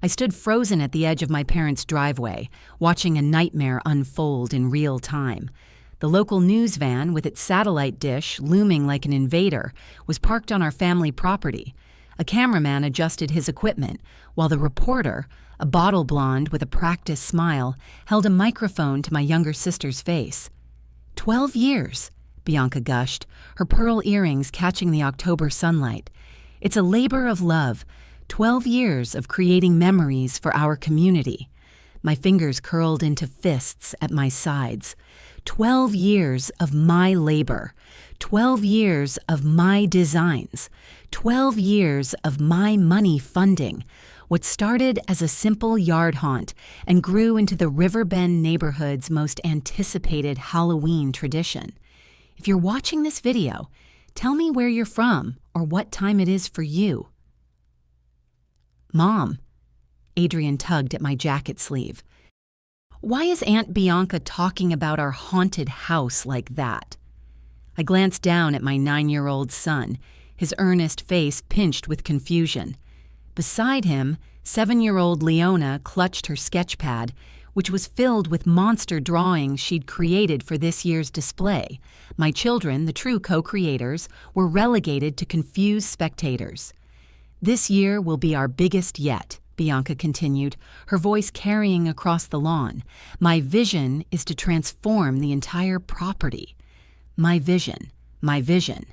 I stood frozen at the edge of my parents' driveway, watching a nightmare unfold in real time. The local news van, with its satellite dish looming like an invader, was parked on our family property. A cameraman adjusted his equipment, while the reporter, a bottle blonde with a practiced smile, held a microphone to my younger sister's face. 12 years, Bianca gushed, her pearl earrings catching the October sunlight. It's a labor of love, 12 years of creating memories for our community. My fingers curled into fists at my sides. 12 years of my labor. 12 years of my designs. 12 years of my money funding. What started as a simple yard haunt and grew into the Riverbend neighborhood's most anticipated Halloween tradition. If you're watching this video, tell me where you're from or what time it is for you. Mom, Adrian tugged at my jacket sleeve. Why is Aunt Bianca talking about our haunted house like that? I glanced down at my 9-year-old son, his earnest face pinched with confusion. Beside him, 7-year-old Leona clutched her sketch pad, which was filled with monster drawings she'd created for this year's display. My children, the true co-creators, were relegated to confused spectators. This year will be our biggest yet, Bianca continued, her voice carrying across the lawn. My vision is to transform the entire property. My vision, my vision.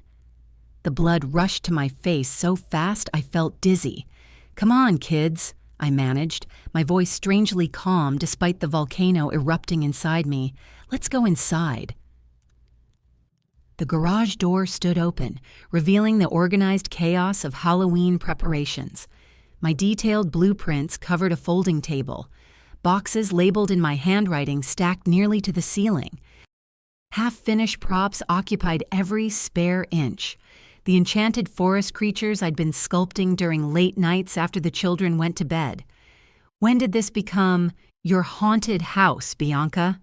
The blood rushed to my face so fast I felt dizzy. Come on, kids, I managed, my voice strangely calm despite the volcano erupting inside me. Let's go inside. The garage door stood open, revealing the organized chaos of Halloween preparations. My detailed blueprints covered a folding table. Boxes labeled in my handwriting stacked nearly to the ceiling. Half-finished props occupied every spare inch. The enchanted forest creatures I'd been sculpting during late nights after the children went to bed. When did this become your haunted house, Bianca?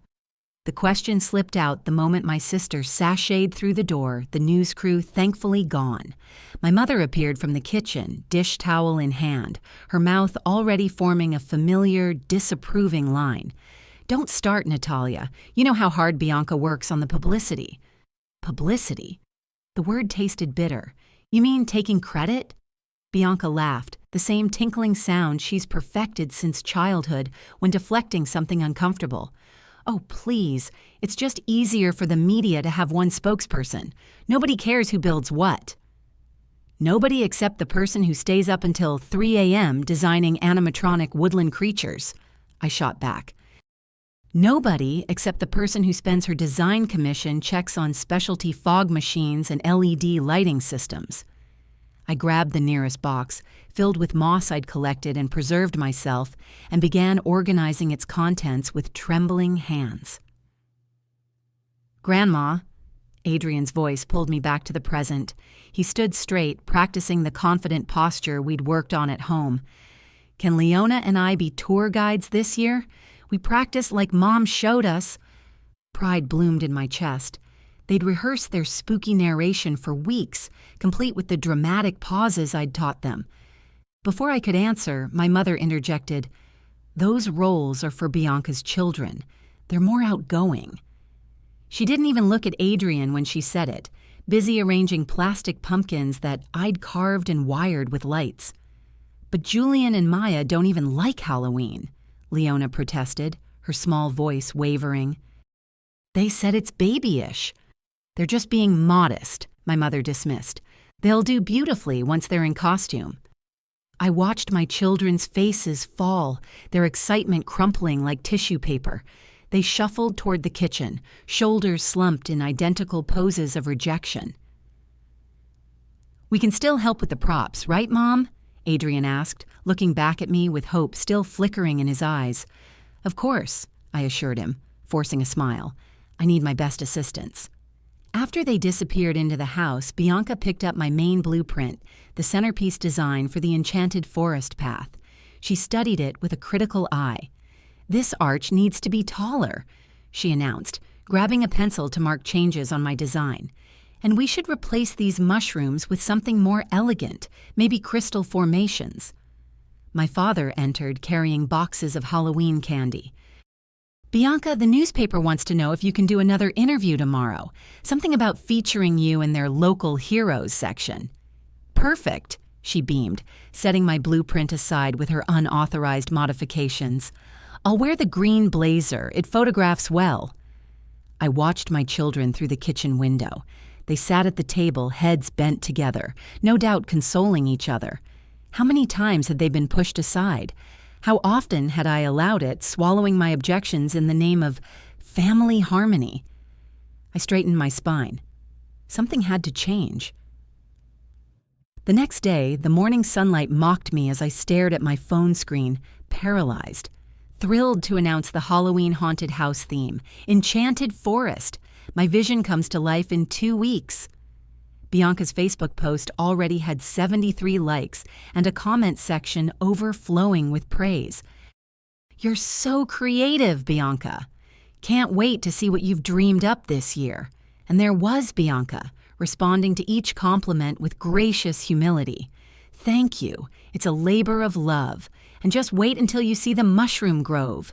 The question slipped out the moment my sister sashayed through the door, the news crew thankfully gone. My mother appeared from the kitchen, dish towel in hand, her mouth already forming a familiar, disapproving line. Don't start, Natalia. You know how hard Bianca works on the publicity. Publicity? The word tasted bitter. You mean taking credit? Bianca laughed, the same tinkling sound she's perfected since childhood when deflecting something uncomfortable. Oh, please, it's just easier for the media to have one spokesperson. Nobody cares who builds what. Nobody except the person who stays up until 3 a.m. designing animatronic woodland creatures, I shot back. Nobody except the person who spends her design commission checks on specialty fog machines and LED lighting systems. I grabbed the nearest box, filled with moss I'd collected and preserved myself, and began organizing its contents with trembling hands. Grandma, Adrian's voice pulled me back to the present. He stood straight, practicing the confident posture we'd worked on at home. Can Leona and I be tour guides this year? We practiced like Mom showed us. Pride bloomed in my chest. They'd rehearsed their spooky narration for weeks, complete with the dramatic pauses I'd taught them. Before I could answer, my mother interjected, "Those roles are for Bianca's children. They're more outgoing." She didn't even look at Adrian when she said it, busy arranging plastic pumpkins that I'd carved and wired with lights. But Julian and Maya don't even like Halloween, Leona protested, her small voice wavering. They said it's babyish. They're just being modest, my mother dismissed. They'll do beautifully once they're in costume. I watched my children's faces fall, their excitement crumpling like tissue paper. They shuffled toward the kitchen, shoulders slumped in identical poses of rejection. We can still help with the props, right, Mom? Adrian asked, looking back at me with hope still flickering in his eyes. Of course, I assured him, forcing a smile. I need my best assistance. After they disappeared into the house, Bianca picked up my main blueprint, the centerpiece design for the enchanted forest path. She studied it with a critical eye. This arch needs to be taller, she announced, grabbing a pencil to mark changes on my design. And we should replace these mushrooms with something more elegant, maybe crystal formations. My father entered carrying boxes of Halloween candy. "Bianca, the newspaper wants to know if you can do another interview tomorrow. Something about featuring you in their local heroes section." "Perfect," she beamed, setting my blueprint aside with her unauthorized modifications. "I'll wear the green blazer. It photographs well." I watched my children through the kitchen window. They sat at the table, heads bent together, no doubt consoling each other. How many times had they been pushed aside? How often had I allowed it, swallowing my objections in the name of family harmony? I straightened my spine. Something had to change. The next day, the morning sunlight mocked me as I stared at my phone screen, paralyzed. Thrilled to announce the Halloween haunted house theme, Enchanted Forest. My vision comes to life in 2 weeks. Bianca's Facebook post already had 73 likes and a comment section overflowing with praise. "You're so creative, Bianca. Can't wait to see what you've dreamed up this year." And there was Bianca, responding to each compliment with gracious humility. "Thank you. It's a labor of love. And just wait until you see the Mushroom Grove."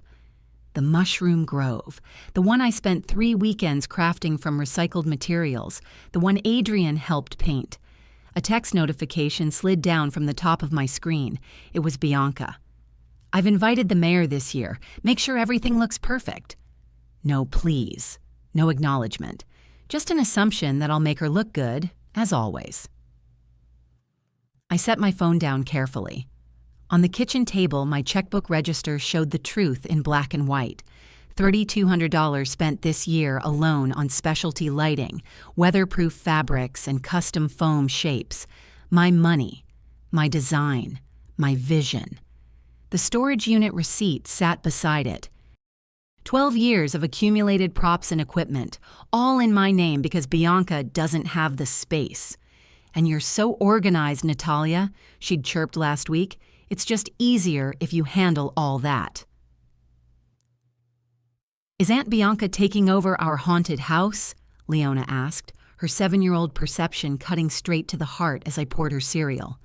The Mushroom Grove, the one I spent 3 weekends crafting from recycled materials, the one Adrian helped paint. A text notification slid down from the top of my screen. It was Bianca. "I've invited the mayor this year. Make sure everything looks perfect." No please. No acknowledgement. Just an assumption that I'll make her look good, as always. I set my phone down carefully. On the kitchen table, my checkbook register showed the truth in black and white. $3,200 spent this year alone on specialty lighting, weatherproof fabrics, and custom foam shapes. My money, my design, my vision. The storage unit receipt sat beside it. 12 years of accumulated props and equipment, all in my name because Bianca doesn't have the space. "And you're so organized, Natalia," she'd chirped last week. "It's just easier if you handle all that." "Is Aunt Bianca taking over our haunted house?" Leona asked, her 7-year-old perception cutting straight to the heart as I poured her cereal.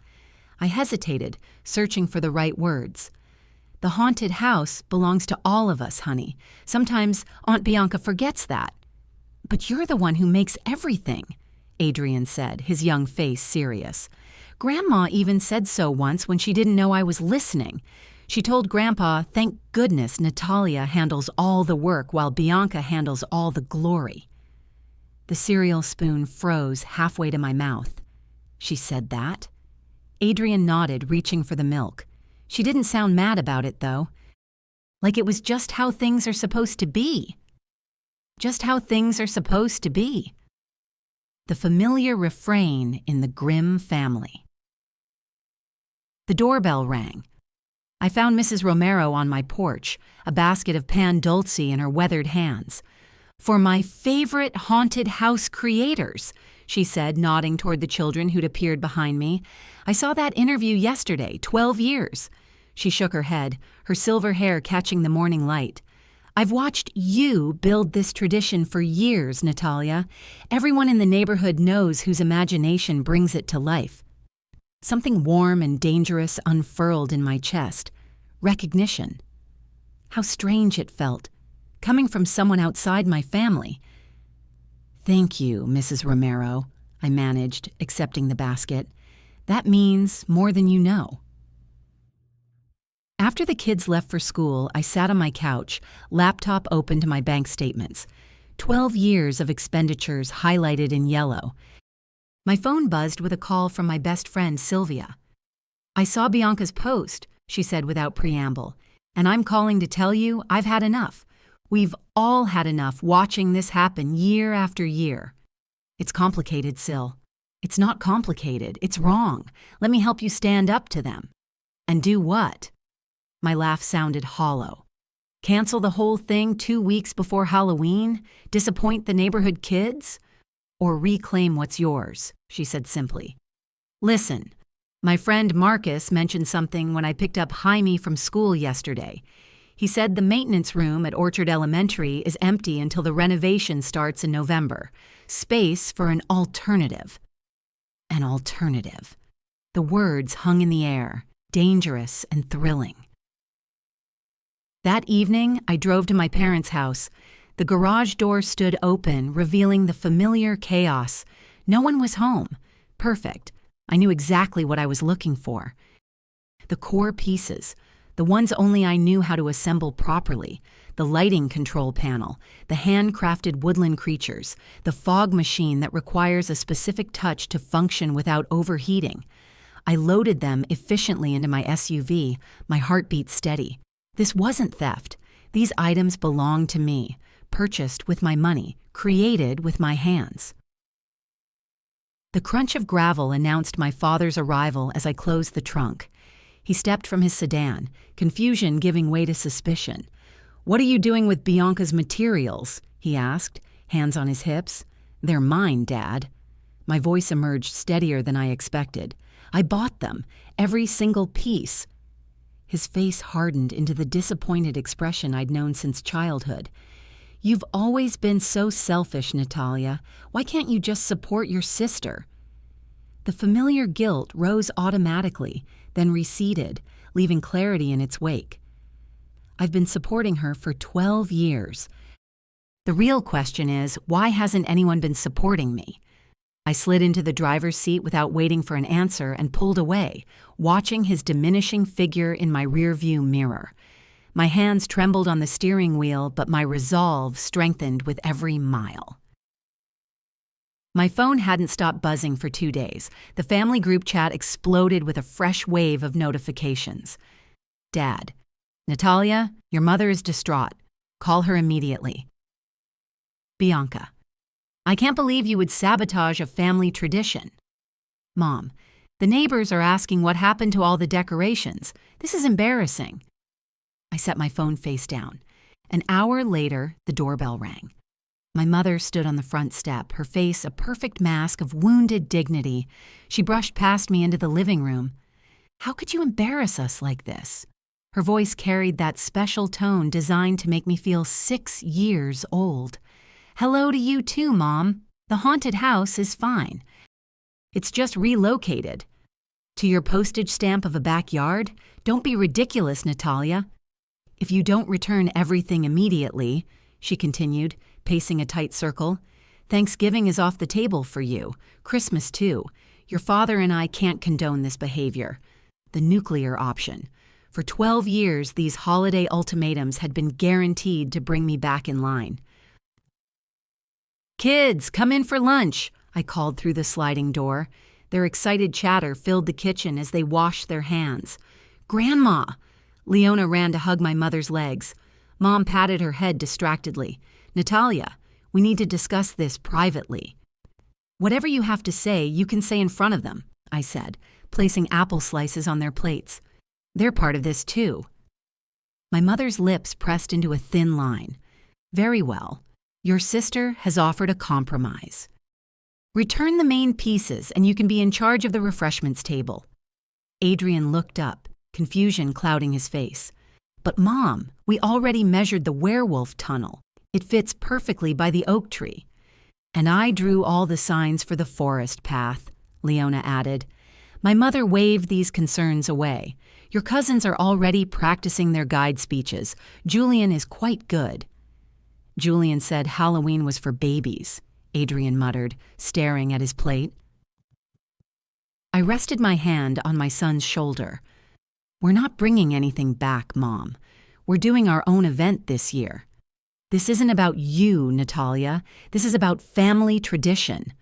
I hesitated, searching for the right words. "The haunted house belongs to all of us, honey. Sometimes Aunt Bianca forgets that." "But you're the one who makes everything," Adrian said, his young face serious. "Grandma even said so once when she didn't know I was listening. She told Grandpa, 'Thank goodness Natalia handles all the work while Bianca handles all the glory.'" The cereal spoon froze halfway to my mouth. "She said that?" Adrian nodded, reaching for the milk. She didn't sound mad about it, though. Like it was just how things are supposed to be. Just how things are supposed to be. The familiar refrain in the Grimm family. The doorbell rang. I found Mrs. Romero on my porch, a basket of pan dulce in her weathered hands. "For my favorite haunted house creators," she said, nodding toward the children who'd appeared behind me. "I saw that interview yesterday, 12 years. She shook her head, her silver hair catching the morning light. "I've watched you build this tradition for years, Natalia. Everyone in the neighborhood knows whose imagination brings it to life." Something warm and dangerous unfurled in my chest. Recognition. How strange it felt, coming from someone outside my family. "Thank you, Mrs. Romero," I managed, accepting the basket. "That means more than you know." After the kids left for school, I sat on my couch, laptop open to my bank statements. 12 years of expenditures highlighted in yellow. My phone buzzed with a call from my best friend, Sylvia. "I saw Bianca's post," she said without preamble, "and I'm calling to tell you I've had enough. We've all had enough watching this happen year after year." "It's complicated, Syl." "It's not complicated. It's wrong. Let me help you stand up to them." "And do what?" My laugh sounded hollow. "Cancel the whole thing 2 weeks before Halloween? Disappoint the neighborhood kids? Or reclaim what's yours?" she said simply. "Listen, my friend Marcus mentioned something when I picked up Jaime from school yesterday. He said the maintenance room at Orchard Elementary is empty until the renovation starts in November. Space for an alternative." An alternative. The words hung in the air, dangerous and thrilling. That evening, I drove to my parents' house. The garage door stood open, revealing the familiar chaos. No one was home. Perfect. I knew exactly what I was looking for. The core pieces, the ones only I knew how to assemble properly, the lighting control panel, the handcrafted woodland creatures, the fog machine that requires a specific touch to function without overheating. I loaded them efficiently into my SUV, my heartbeat steady. This wasn't theft. These items belonged to me, purchased with my money, created with my hands. The crunch of gravel announced my father's arrival as I closed the trunk. He stepped from his sedan, confusion giving way to suspicion. "What are you doing with Bianca's materials?" he asked, hands on his hips. "They're mine, Dad." My voice emerged steadier than I expected. "I bought them, every single piece." His face hardened into the disappointed expression I'd known since childhood. "You've always been so selfish, Natalia. Why can't you just support your sister?" The familiar guilt rose automatically, then receded, leaving clarity in its wake. I've been supporting her for 12 years. The real question is, why hasn't anyone been supporting me? I slid into the driver's seat without waiting for an answer and pulled away, watching his diminishing figure in my rearview mirror. My hands trembled on the steering wheel, but my resolve strengthened with every mile. My phone hadn't stopped buzzing for 2 days. The family group chat exploded with a fresh wave of notifications. "Dad, Natalia, your mother is distraught. Call her immediately." Bianca, "I can't believe you would sabotage a family tradition." Mom, "The neighbors are asking what happened to all the decorations. This is embarrassing." I set my phone face down. An hour later, the doorbell rang. My mother stood on the front step, her face a perfect mask of wounded dignity. She brushed past me into the living room. "How could you embarrass us like this?" Her voice carried that special tone designed to make me feel 6 years old. "Hello to you too, Mom. The haunted house is fine. It's just relocated. To your postage stamp of a backyard? Don't be ridiculous, Natalia. If you don't return everything immediately," she continued, pacing a tight circle, "Thanksgiving is off the table for you. Christmas too. Your father and I can't condone this behavior. The nuclear option. For 12 years, these holiday ultimatums had been guaranteed to bring me back in line." "Kids, come in for lunch," I called through the sliding door. Their excited chatter filled the kitchen as they washed their hands. "Grandma!" Leona ran to hug my mother's legs. Mom patted her head distractedly. "Natalia, we need to discuss this privately." "Whatever you have to say, you can say in front of them," I said, placing apple slices on their plates. "They're part of this too." My mother's lips pressed into a thin line. "Very well. Your sister has offered a compromise. Return the main pieces and you can be in charge of the refreshments table." Adrian looked up, confusion clouding his face. "But Mom, we already measured the werewolf tunnel. It fits perfectly by the oak tree." "And I drew all the signs for the forest path," Leona added. My mother waved these concerns away. "Your cousins are already practicing their guide speeches. Julian is quite good." "Julian said Halloween was for babies," Adrian muttered, staring at his plate. I rested my hand on my son's shoulder. "We're not bringing anything back, Mom. We're doing our own event this year. This isn't about you, Natalia. This is about family tradition."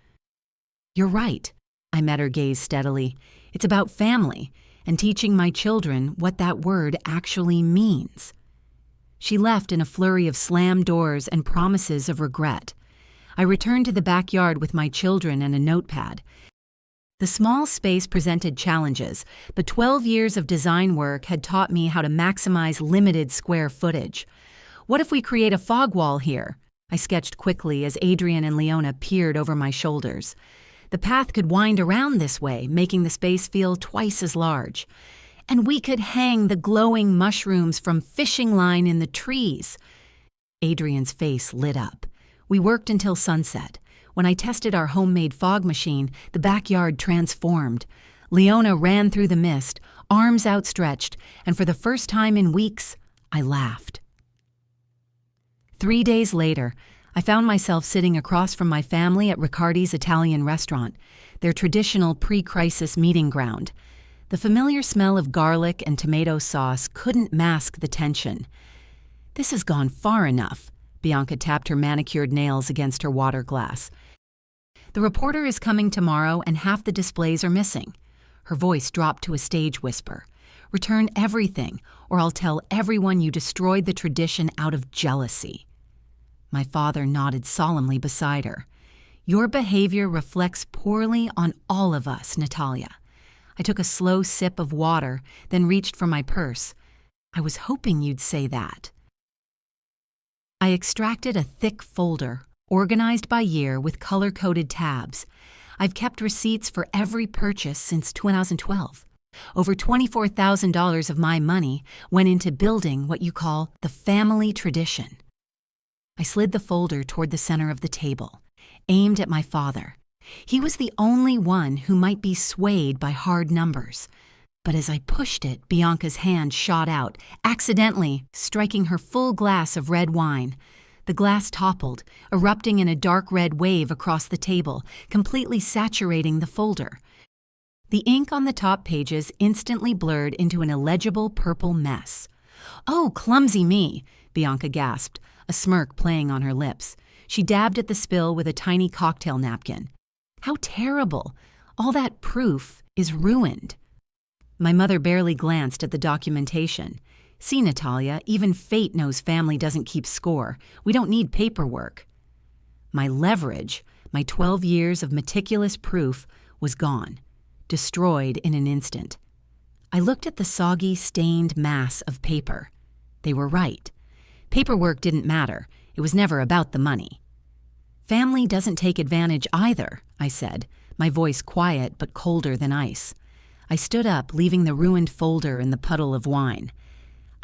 "You're right," I met her gaze steadily. "It's about family and teaching my children what that word actually means." She left in a flurry of slammed doors and promises of regret. I returned to the backyard with my children and a notepad. The small space presented challenges, but 12 years of design work had taught me how to maximize limited square footage. "What if we create a fog wall here?" I sketched quickly as Adrian and Leona peered over my shoulders. The path could wind around this way, making the space feel twice as large. "And we could hang the glowing mushrooms from fishing line in the trees." Adrian's face lit up. We worked until sunset. When I tested our homemade fog machine, the backyard transformed. Leona ran through the mist, arms outstretched, and for the first time in weeks, I laughed. 3 days later, I found myself sitting across from my family at Riccardi's Italian restaurant, their traditional pre-crisis meeting ground. The familiar smell of garlic and tomato sauce couldn't mask the tension. "This has gone far enough," Bianca tapped her manicured nails against her water glass. "The reporter is coming tomorrow and half the displays are missing." Her voice dropped to a stage whisper. "Return everything, or I'll tell everyone you destroyed the tradition out of jealousy." My father nodded solemnly beside her. "Your behavior reflects poorly on all of us, Natalia." I took a slow sip of water, then reached for my purse. "I was hoping you'd say that." I extracted a thick folder, organized by year with color-coded tabs. I've kept receipts for every purchase since 2012. Over $24,000 of my money went into building what you call the family tradition. I slid the folder toward the center of the table, aimed at my father. He was the only one who might be swayed by hard numbers. But as I pushed it, Bianca's hand shot out, accidentally striking her full glass of red wine. The glass toppled, erupting in a dark red wave across the table, completely saturating the folder. The ink on the top pages instantly blurred into an illegible purple mess. "Oh, clumsy me," Bianca gasped, a smirk playing on her lips. She dabbed at the spill with a tiny cocktail napkin. "How terrible! All that proof is ruined." My mother barely glanced at the documentation. "See, Natalia, even fate knows family doesn't keep score. We don't need paperwork." My leverage, my 12 years of meticulous proof, was gone, destroyed in an instant. I looked at the soggy, stained mass of paper. They were right. Paperwork didn't matter. It was never about the money. "Family doesn't take advantage either," I said, my voice quiet but colder than ice. I stood up, leaving the ruined folder in the puddle of wine.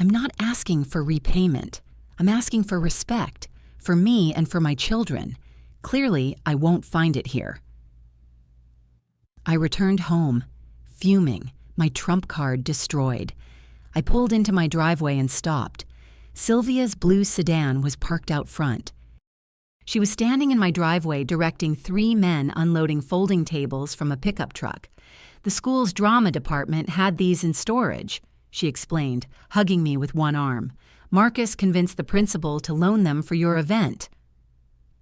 "I'm not asking for repayment. I'm asking for respect, for me and for my children. Clearly, I won't find it here." I returned home, fuming, my trump card destroyed. I pulled into my driveway and stopped. Sylvia's blue sedan was parked out front. She was standing in my driveway directing 3 men unloading folding tables from a pickup truck. "The school's drama department had these in storage," she explained, hugging me with one arm. "Marcus convinced the principal to loan them for your event."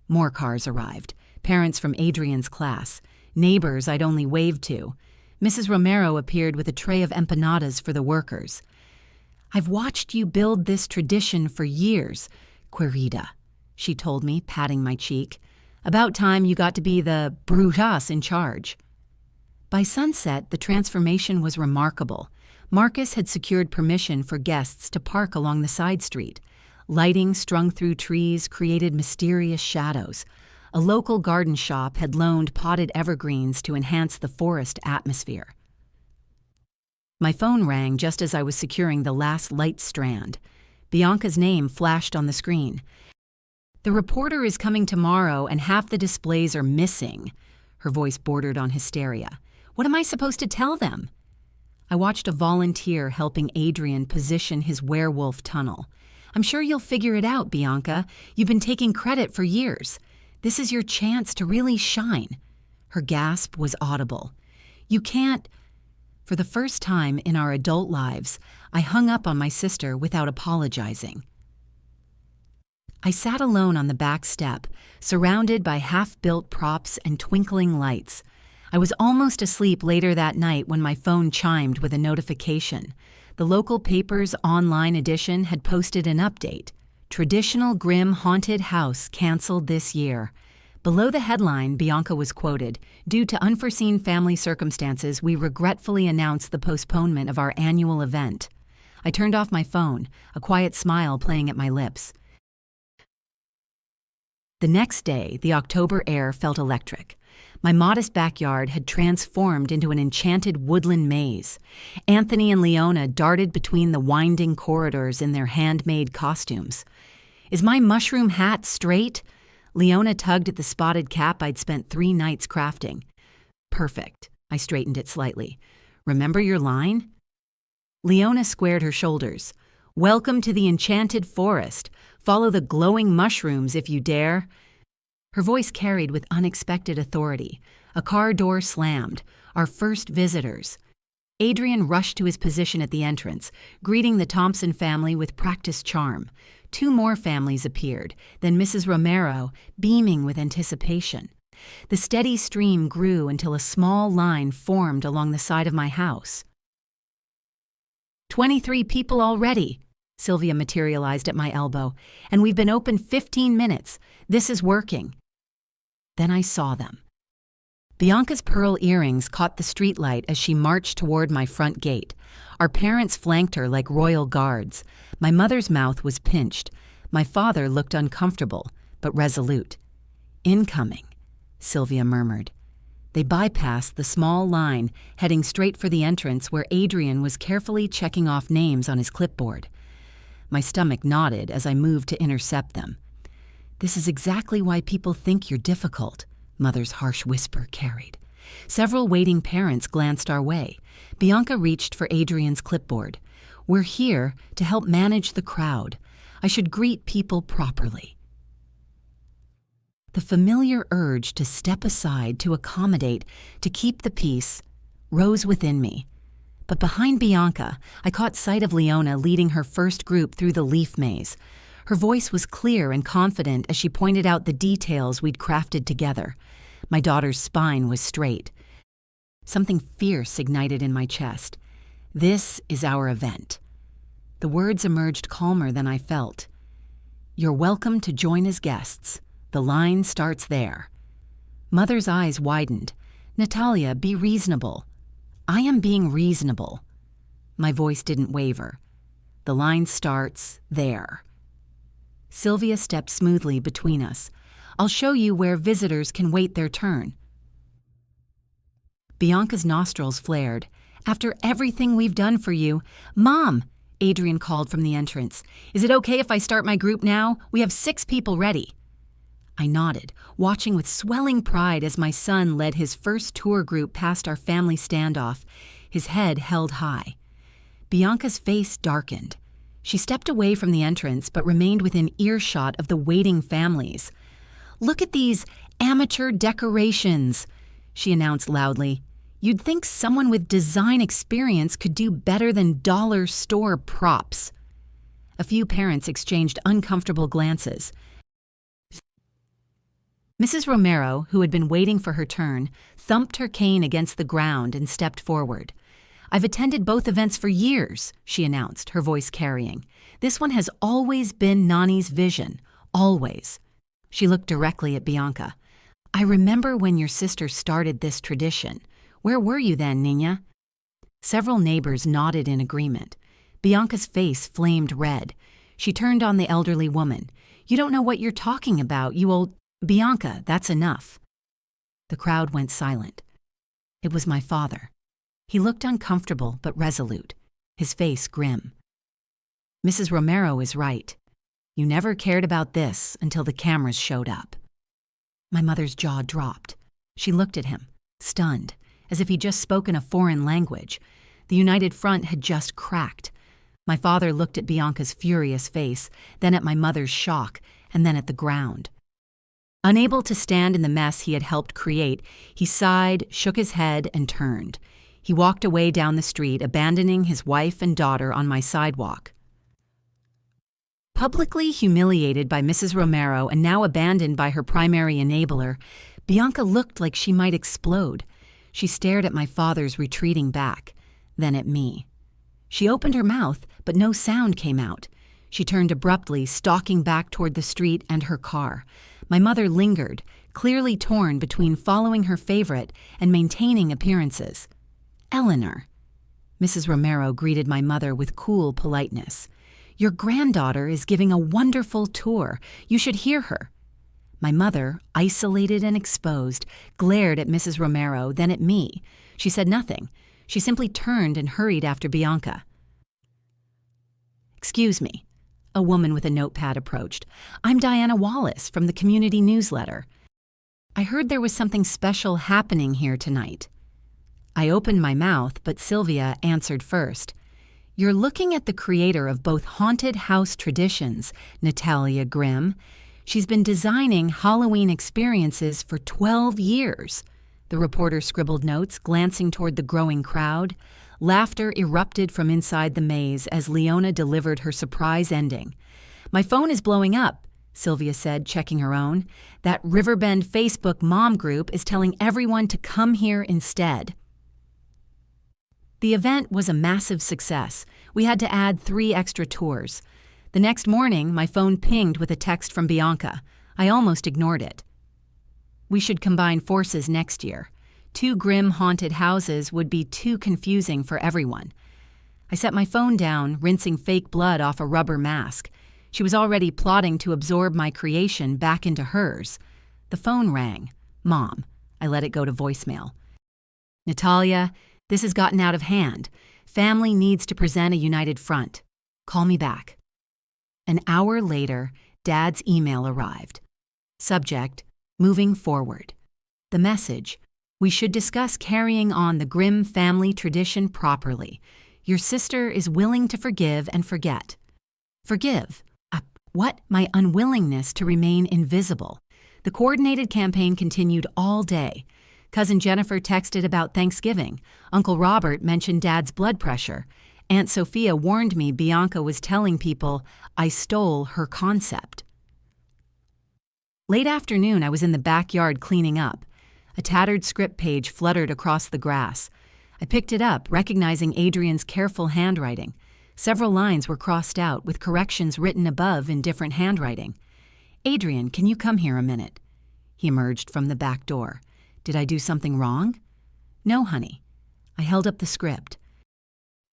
More cars arrived, parents from Adrian's class, neighbors I'd only waved to. Mrs. Romero appeared with a tray of empanadas for the workers. "I've watched you build this tradition for years, Querida," she told me, patting my cheek. "About time you got to be the brujas in charge." By sunset, the transformation was remarkable. Marcus had secured permission for guests to park along the side street. Lighting strung through trees created mysterious shadows. A local garden shop had loaned potted evergreens to enhance the forest atmosphere. My phone rang just as I was securing the last light strand. Bianca's name flashed on the screen. "The reporter is coming tomorrow and half the displays are missing." Her voice bordered on hysteria. "What am I supposed to tell them?" I watched a volunteer helping Adrian position his werewolf tunnel. "I'm sure you'll figure it out, Bianca. You've been taking credit for years. This is your chance to really shine." Her gasp was audible. "You can't—" For the first time in our adult lives, I hung up on my sister without apologizing. I sat alone on the back step, surrounded by half-built props and twinkling lights. I was almost asleep later that night when my phone chimed with a notification. The local paper's online edition had posted an update. "Traditional grim haunted house canceled this year." Below the headline, Bianca was quoted, "Due to unforeseen family circumstances, we regretfully announce the postponement of our annual event." I turned off my phone, a quiet smile playing at my lips. The next day, the October air felt electric. My modest backyard had transformed into an enchanted woodland maze. Anthony and Leona darted between the winding corridors in their handmade costumes. "Is my mushroom hat straight?" Leona tugged at the spotted cap I'd spent 3 nights crafting. "Perfect." I straightened it slightly. "Remember your line?" Leona squared her shoulders. "Welcome to the enchanted forest. Follow the glowing mushrooms if you dare." Her voice carried with unexpected authority. A car door slammed. Our first visitors. Adrian rushed to his position at the entrance, greeting the Thompson family with practiced charm. 2 more families appeared, then Mrs. Romero, beaming with anticipation. The steady stream grew until a small line formed along the side of my house. 23 people already, Sylvia materialized at my elbow, and we've been open 15 minutes. This is working. Then I saw them. Bianca's pearl earrings caught the streetlight as she marched toward my front gate. Our parents flanked her like royal guards. My mother's mouth was pinched. My father looked uncomfortable, but resolute. "Incoming," Sylvia murmured. They bypassed the small line, heading straight for the entrance where Adrian was carefully checking off names on his clipboard. My stomach knotted as I moved to intercept them. "This is exactly why people think you're difficult," Mother's harsh whisper carried. Several waiting parents glanced our way. Bianca reached for Adrian's clipboard. "We're here to help manage the crowd. I should greet people properly." The familiar urge to step aside, to accommodate, to keep the peace, rose within me. But behind Bianca, I caught sight of Leona leading her first group through the leaf maze. Her voice was clear and confident as she pointed out the details we'd crafted together. My daughter's spine was straight. Something fierce ignited in my chest. "This is our event." The words emerged calmer than I felt. "You're welcome to join as guests. The line starts there." Mother's eyes widened. "Natalia, be reasonable." "I am being reasonable." My voice didn't waver. "The line starts there." Sylvia stepped smoothly between us. "I'll show you where visitors can wait their turn." Bianca's nostrils flared. "After everything we've done for you—" "Mom!" Adrian called from the entrance. "Is it okay if I start my group now? We have 6 people ready." I nodded, watching with swelling pride as my son led his first tour group past our family standoff, his head held high. Bianca's face darkened. She stepped away from the entrance but remained within earshot of the waiting families. "Look at these amateur decorations," she announced loudly. "You'd think someone with design experience could do better than dollar store props." A few parents exchanged uncomfortable glances. Mrs. Romero, who had been waiting for her turn, thumped her cane against the ground and stepped forward. "I've attended both events for years," she announced, her voice carrying. "This one has always been Nani's vision. Always." She looked directly at Bianca. "I remember when your sister started this tradition. Where were you then, Nina?" Several neighbors nodded in agreement. Bianca's face flamed red. She turned on the elderly woman. "You don't know what you're talking about, you old—" "Bianca, that's enough." The crowd went silent. It was my father. He looked uncomfortable but resolute, his face grim. "Mrs. Romero is right. You never cared about this until the cameras showed up." My mother's jaw dropped. She looked at him, stunned, as if he'd just spoken a foreign language. The United Front had just cracked. My father looked at Bianca's furious face, then at my mother's shock, and then at the ground. Unable to stand in the mess he had helped create, he sighed, shook his head, and turned. He walked away down the street, abandoning his wife and daughter on my sidewalk. Publicly humiliated by Mrs. Romero and now abandoned by her primary enabler, Bianca looked like she might explode. She stared at my father's retreating back, then at me. She opened her mouth, but no sound came out. She turned abruptly, stalking back toward the street and her car. My mother lingered, clearly torn between following her favorite and maintaining appearances. "Eleanor." Mrs. Romero greeted my mother with cool politeness. "Your granddaughter is giving a wonderful tour. You should hear her." My mother, isolated and exposed, glared at Mrs. Romero, then at me. She said nothing. She simply turned and hurried after Bianca. "Excuse me." A woman with a notepad approached. "I'm Diana Wallace from the community newsletter. I heard there was something special happening here tonight." I opened my mouth, but Sylvia answered first. You're looking at the creator of both haunted house traditions, Natalia Grimm. She's been designing Halloween experiences for 12 years. The reporter scribbled notes, glancing toward the growing crowd. Laughter erupted from inside the maze as Leona delivered her surprise ending. "My phone is blowing up," Sylvia said, checking her own. "That Riverbend Facebook mom group is telling everyone to come here instead." The event was a massive success. We had to add 3 extra tours. The next morning, my phone pinged with a text from Bianca. I almost ignored it. "We should combine forces next year. 2 grim haunted houses would be too confusing for everyone." I set my phone down, rinsing fake blood off a rubber mask. She was already plotting to absorb my creation back into hers. The phone rang. "Mom." I let it go to voicemail. "Natalia, this has gotten out of hand. Family needs to present a united front. Call me back." An hour later, Dad's email arrived. Subject: moving forward. The message: "We should discuss carrying on the Grimm family tradition properly. Your sister is willing to forgive and forget." Forgive? What? My unwillingness to remain invisible. The coordinated campaign continued all day. Cousin Jennifer texted about Thanksgiving. Uncle Robert mentioned Dad's blood pressure. Aunt Sophia warned me Bianca was telling people I stole her concept. Late afternoon, I was in the backyard cleaning up. A tattered script page fluttered across the grass. I picked it up, recognizing Adrian's careful handwriting. Several lines were crossed out, with corrections written above in different handwriting. "Adrian, can you come here a minute?" He emerged from the back door. "Did I do something wrong?" "No, honey." I held up the script.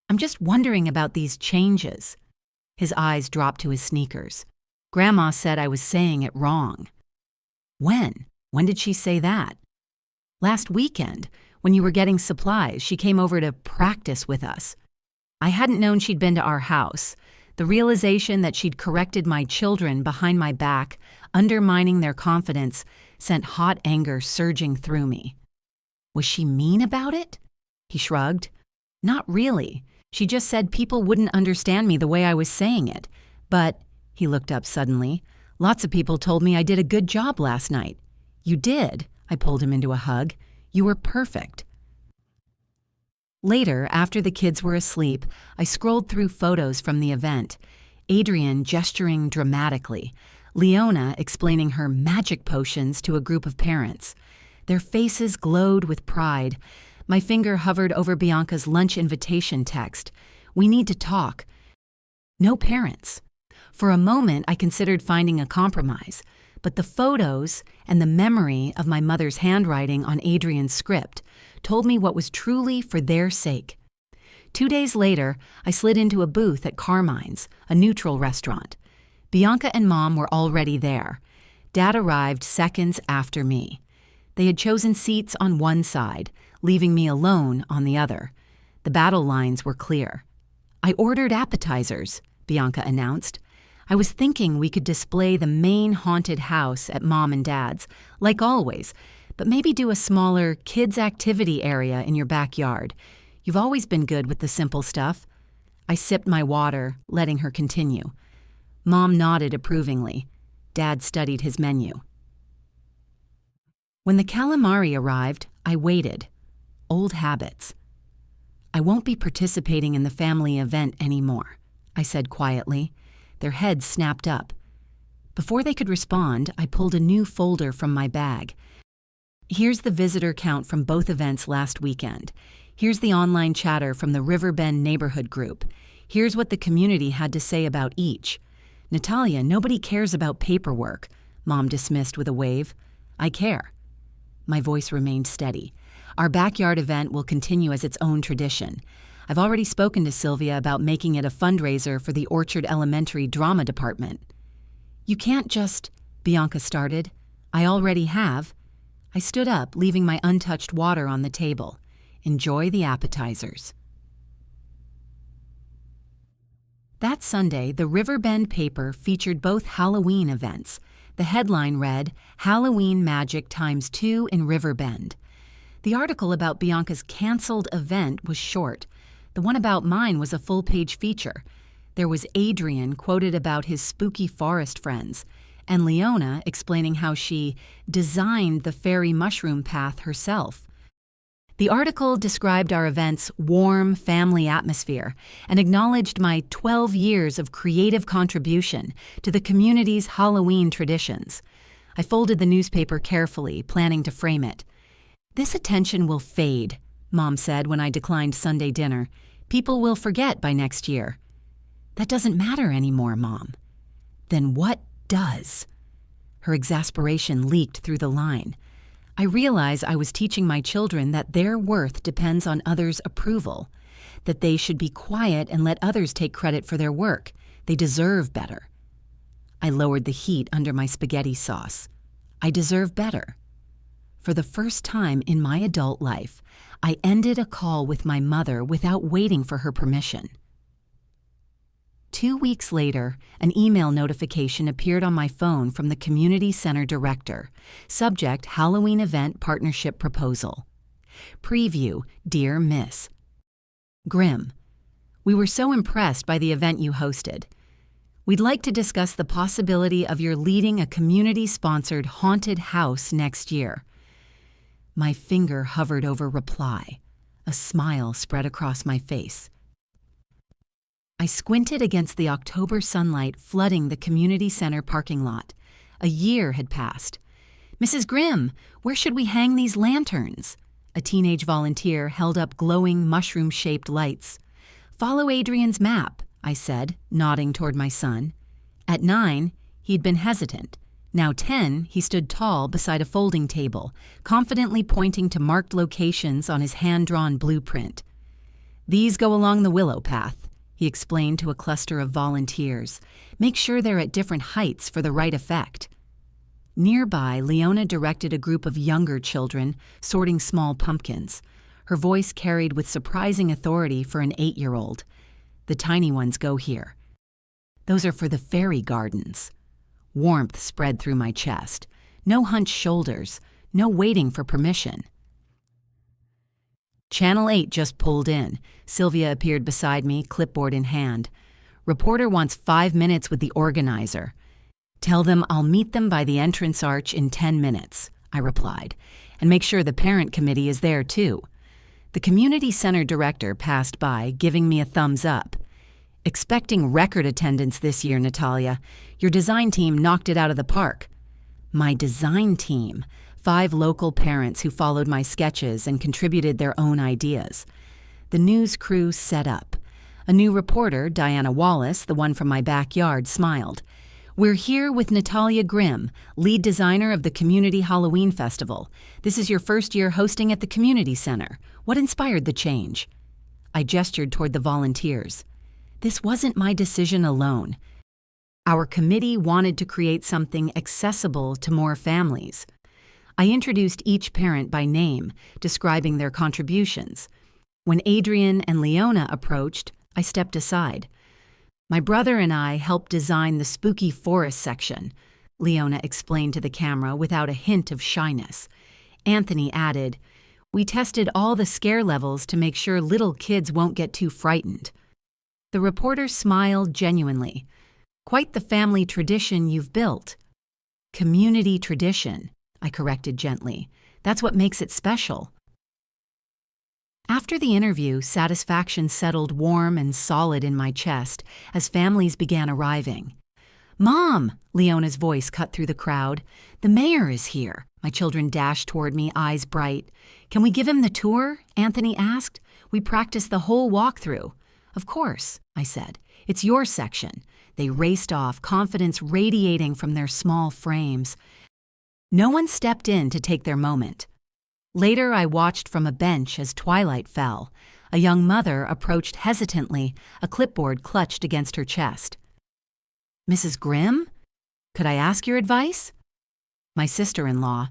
"I'm just wondering about these changes." His eyes dropped to his sneakers. "Grandma said I was saying it wrong." "When? When did she say that?" "Last weekend, when you were getting supplies. She came over to practice with us." I hadn't known she'd been to our house. The realization that she'd corrected my children behind my back, undermining their confidence, sent hot anger surging through me. "Was she mean about it?" He shrugged. "Not really. She just said people wouldn't understand me the way I was saying it. But," he looked up suddenly, "lots of people told me I did a good job last night." "You did." I pulled him into a hug. "You were perfect." Later, after the kids were asleep, I scrolled through photos from the event. Adrian gesturing dramatically, Leona explaining her magic potions to a group of parents. Their faces glowed with pride. My finger hovered over Bianca's lunch invitation text. "We need to talk." No parents. For a moment, I considered finding a compromise, but the photos and the memory of my mother's handwriting on Adrian's script told me what was truly for their sake. 2 days later, I slid into a booth at Carmine's, a neutral restaurant. Bianca and Mom were already there. Dad arrived seconds after me. They had chosen seats on one side, leaving me alone on the other. The battle lines were clear. "I ordered appetizers," Bianca announced. "I was thinking we could display the main haunted house at Mom and Dad's, like always, but maybe do a smaller kids' activity area in your backyard. You've always been good with the simple stuff." I sipped my water, letting her continue. Mom nodded approvingly. Dad studied his menu. When the calamari arrived, I waited. Old habits. "I won't be participating in the family event anymore," I said quietly. Their heads snapped up. Before they could respond, I pulled a new folder from my bag. "Here's the visitor count from both events last weekend. Here's the online chatter from the Riverbend neighborhood group. Here's what the community had to say about each." "Natalia, nobody cares about paperwork," Mom dismissed with a wave. "I care." My voice remained steady. "Our backyard event will continue as its own tradition. I've already spoken to Sylvia about making it a fundraiser for the Orchard Elementary drama department." "You can't just," Bianca started. "I already have." I stood up, leaving my untouched water on the table. "Enjoy the appetizers." That Sunday, the Riverbend paper featured both Halloween events. The headline read, "Halloween Magic ×2 in Riverbend." The article about Bianca's canceled event was short. The one about mine was a full-page feature. There was Adrian quoted about his spooky forest friends, and Leona explaining how she designed the fairy mushroom path herself. The article described our event's warm family atmosphere and acknowledged my 12 years of creative contribution to the community's Halloween traditions. I folded the newspaper carefully, planning to frame it. "This attention will fade," Mom said when I declined Sunday dinner. "People will forget by next year." "That doesn't matter anymore, Mom." "Then what does?" Her exasperation leaked through the line. I realized I was teaching my children that their worth depends on others' approval, that they should be quiet and let others take credit for their work. They deserve better. I lowered the heat under my spaghetti sauce. I deserve better. For the first time in my adult life, I ended a call with my mother without waiting for her permission. 2 weeks later, an email notification appeared on my phone from the community center director. Subject: Halloween Event Partnership Proposal. Preview: Dear Miss Grimm, we were so impressed by the event you hosted. We'd like to discuss the possibility of your leading a community-sponsored haunted house next year. My finger hovered over reply. A smile spread across my face. I squinted against the October sunlight flooding the community center parking lot. A year had passed. "Mrs. Grimm, where should we hang these lanterns?" A teenage volunteer held up glowing mushroom-shaped lights. "Follow Adrian's map," I said, nodding toward my son. At 9, he'd been hesitant. Now 10, he stood tall beside a folding table, confidently pointing to marked locations on his hand-drawn blueprint. "These go along the willow path," he explained to a cluster of volunteers. "Make sure they're at different heights for the right effect." Nearby, Leona directed a group of younger children sorting small pumpkins. Her voice carried with surprising authority for an 8-year-old. "The tiny ones go here. Those are for the fairy gardens." Warmth spread through my chest. No hunched shoulders, no waiting for permission. Channel 8 just pulled in. Sylvia appeared beside me, clipboard in hand. "Reporter wants 5 minutes with the organizer." "Tell them I'll meet them by the entrance arch in 10 minutes, I replied, "and make sure the parent committee is there too." The community center director passed by, giving me a thumbs up. "Expecting record attendance this year, Natalia. Your design team knocked it out of the park." My design team? 5 local parents who followed my sketches and contributed their own ideas. The news crew set up. A new reporter, Diana Wallace, the one from my backyard, smiled. "We're here with Natalia Grimm, lead designer of the Community Halloween Festival. This is your first year hosting at the community center. What inspired the change?" I gestured toward the volunteers. This wasn't my decision alone. Our committee wanted to create something accessible to more families. I introduced each parent by name, describing their contributions. When Adrian and Leona approached, I stepped aside. "My brother and I helped design the spooky forest section," Leona explained to the camera without a hint of shyness. Anthony added, "We tested all the scare levels to make sure little kids won't get too frightened." The reporter smiled genuinely. "Quite the family tradition you've built." "Community tradition," I corrected gently. "That's what makes it special." After the interview, satisfaction settled warm and solid in my chest as families began arriving. "Mom!" Leona's voice cut through the crowd. "The mayor is here." My children dashed toward me, eyes bright. "Can we give him the tour?" Anthony asked. "We practiced the whole walkthrough." "Of course," I said. "It's your section." They raced off, confidence radiating from their small frames. No one stepped in to take their moment. Later, I watched from a bench as twilight fell. A young mother approached hesitantly, a clipboard clutched against her chest. "Mrs. Grimm? Could I ask your advice?" "My sister-in-law.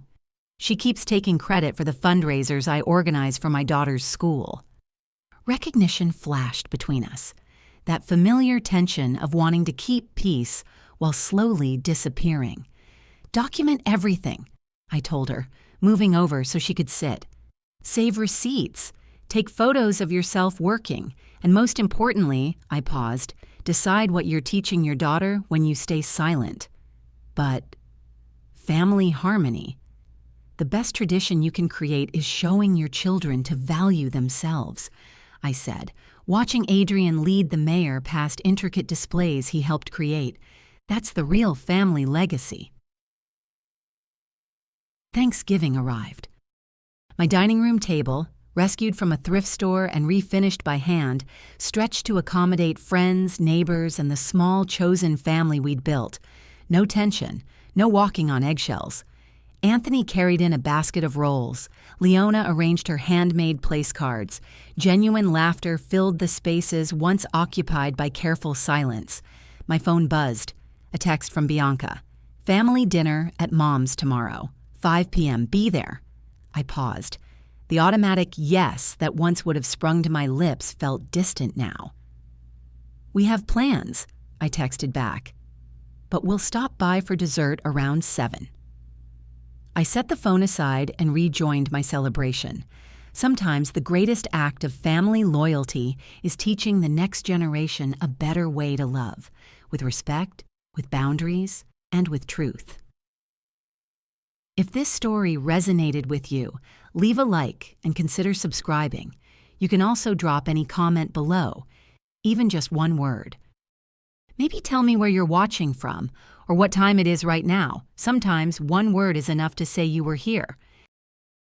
She keeps taking credit for the fundraisers I organize for my daughter's school." Recognition flashed between us, that familiar tension of wanting to keep peace while slowly disappearing. "Document everything," I told her, moving over so she could sit. "Save receipts. Take photos of yourself working, And most importantly, I paused, decide what you're teaching your daughter when you stay silent. But family harmony. The best tradition you can create is showing your children to value themselves, I said, watching Adrian lead the mayor past intricate displays he helped create. That's the real family legacy. Thanksgiving arrived. My dining room table, rescued from a thrift store and refinished by hand, stretched to accommodate friends, neighbors, and the small chosen family we'd built. No tension, no walking on eggshells. Anthony carried in a basket of rolls. Leona arranged her handmade place cards. Genuine laughter filled the spaces once occupied by careful silence. My phone buzzed. A text from Bianca. Family dinner at Mom's tomorrow. 5 p.m. Be there. I paused. The automatic yes that once would have sprung to my lips felt distant now. We have plans, I texted back. But we'll stop by for dessert around 7. I set the phone aside and rejoined my celebration. Sometimes the greatest act of family loyalty is teaching the next generation a better way to love, with respect, with boundaries, and with truth. If this story resonated with you, leave a like and consider subscribing. You can also drop any comment below, even just one word. Maybe tell me where you're watching from or what time it is right now. Sometimes one word is enough to say you were here.